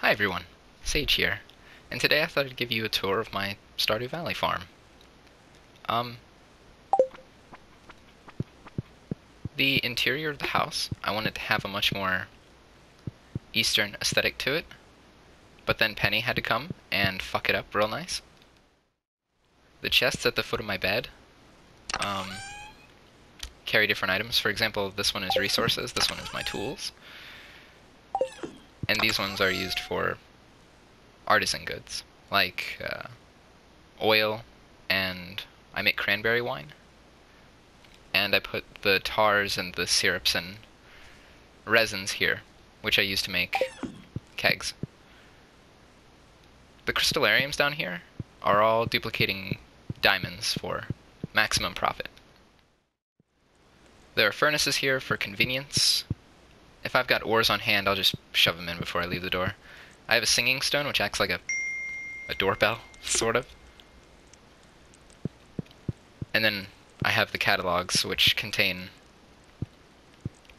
Hi everyone, Sage here, and today I thought I'd give you a tour of my Stardew Valley farm. Um, the interior of the house, I wanted to have a much more Eastern aesthetic to it, but then Penny had to come and fuck it up real nice. The chests at the foot of my bed, carry different items. For example, this one is resources, this one is my tools, and these ones are used for artisan goods, like oil, and I make cranberry wine. And I put the tars and the syrups and resins here, which I use to make kegs. The crystallariums down here are all duplicating diamonds for maximum profit. There are furnaces here for convenience. If I've got ores on hand, I'll just shove them in before I leave the door. I have a singing stone, which acts like a doorbell, sort of. And then I have the catalogs, which contain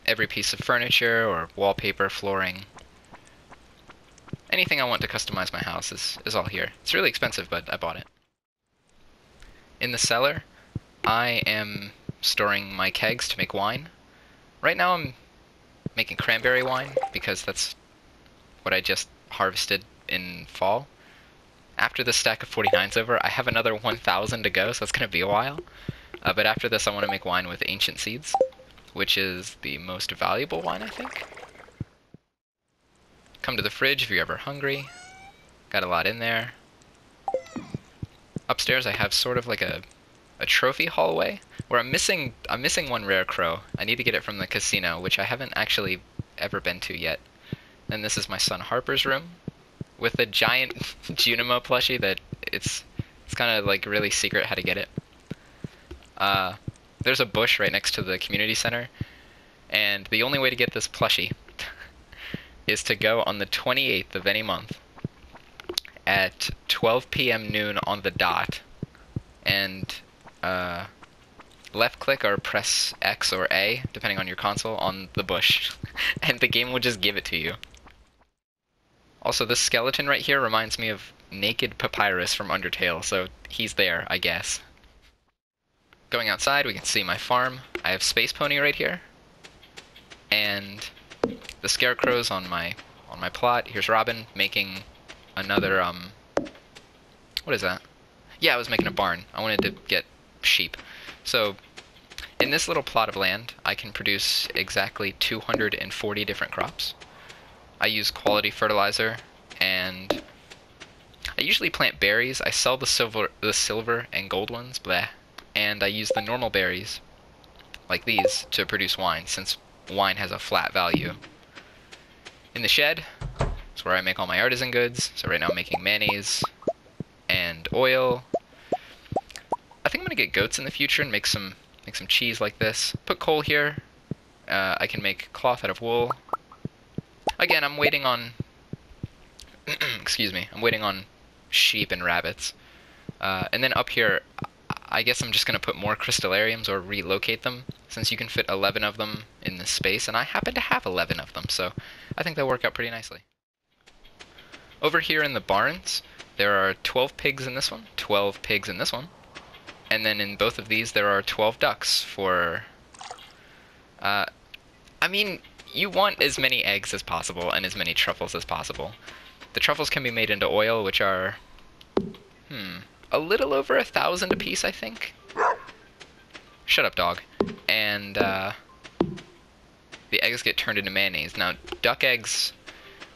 every piece of furniture or wallpaper, flooring. Anything I want to customize my house is all here. It's really expensive, but I bought it. In the cellar, I am storing my kegs to make wine. Right now I'm making cranberry wine, because that's what I just harvested in fall. After this stack of 49's over, I have another 1,000 to go, so it's going to be a while. But after this, I want to make wine with ancient seeds, which is the most valuable wine, I think. Come to the fridge if you're ever hungry. Got a lot in there. Upstairs, I have sort of like a trophy hallway, where I'm missing one rare crow. I need to get it from the casino, which I haven't actually ever been to yet. And this is my son Harper's room, with a giant Junimo plushie that it's kind of like really secret how to get it. There's a bush right next to the community center, and the only way to get this plushie is to go on the 28th of any month at 12 p.m. noon on the dot, and left click or press X or A, depending on your console, on the bush, and the game will just give it to you. Also, this skeleton right here reminds me of Naked Papyrus from Undertale, so he's there, I guess. Going outside, we can see my farm. I have Space Pony right here, and the scarecrows on my plot. Here's Robin making another what is that? Yeah, I was making a barn. I wanted to get sheep. So in this little plot of land, I can produce exactly 240 different crops. I use quality fertilizer, and I usually plant berries. I sell the silver and gold ones, bleh. And I use the normal berries, like these, to produce wine, since wine has a flat value. In the shed, it's where I make all my artisan goods. So right now I'm making mayonnaise and oil. I think I'm gonna get goats in the future and make some cheese like this. Put coal here. I can make cloth out of wool. Again, I'm waiting on excuse me, I'm waiting on sheep and rabbits. And then up here, I guess I'm just going to put more crystallariums or relocate them, since you can fit 11 of them in this space, and I happen to have 11 of them, so I think they'll work out pretty nicely. Over here in the barns, there are 12 pigs in this one, 12 pigs in this one, and then in both of these there are 12 ducks for... I mean, you want as many eggs as possible and as many truffles as possible. The truffles can be made into oil, which are... a little over 1,000 a piece, I think. Shut up, dog. And the eggs get turned into mayonnaise. Now, duck eggs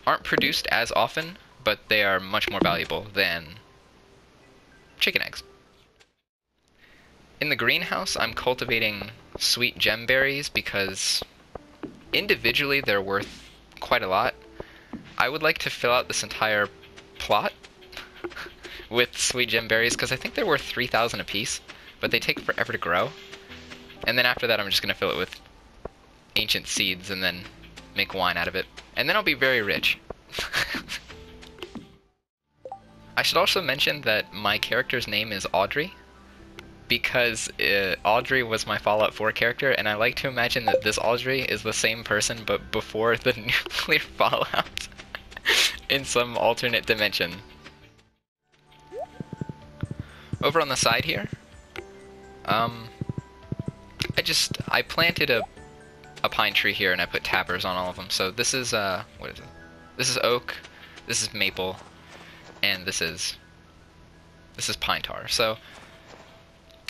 aren't produced as often, but they are much more valuable than chicken eggs. In the greenhouse, I'm cultivating sweet gem berries because individually they're worth quite a lot. I would like to fill out this entire plot with sweet gem berries, because I think they're worth 3,000 a piece, but they take forever to grow. And then after that, I'm just going to fill it with ancient seeds and then make wine out of it. And then I'll be very rich. I should also mention that my character's name is Audrey, because Audrey was my Fallout 4 character, and I like to imagine that this Audrey is the same person, but before the nuclear fallout. in some alternate dimension. Over on the side here, I planted a pine tree here and I put tappers on all of them. So this is, what is it? This is oak, this is maple, and this is pine tar. So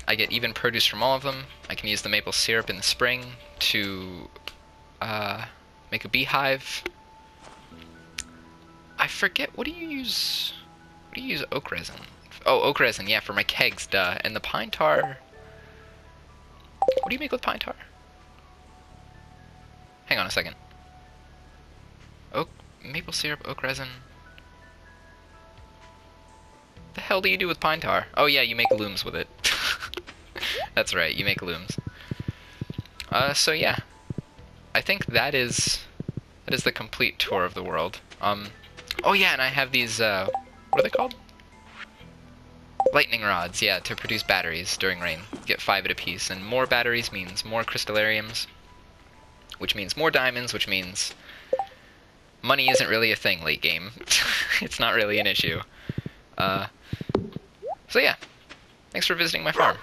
I get even produce from all of them. I can use the maple syrup in the spring to make a beehive. I forget, what do you use oak resin? Oh, oak resin, yeah, for my kegs, duh. And the pine tar, what do you make with pine tar? Hang on a second. Maple syrup, oak resin. The hell do you do with pine tar? Oh yeah, you make looms with it. That's right, you make looms. So yeah. I think that is the complete tour of the world. Oh yeah, and I have these, what are they called? Lightning rods, yeah, to produce batteries during rain. Get 5 at a piece, and more batteries means more crystallariums, which means more diamonds, which means money isn't really a thing late game. It's not really an issue. So yeah, thanks for visiting my farm.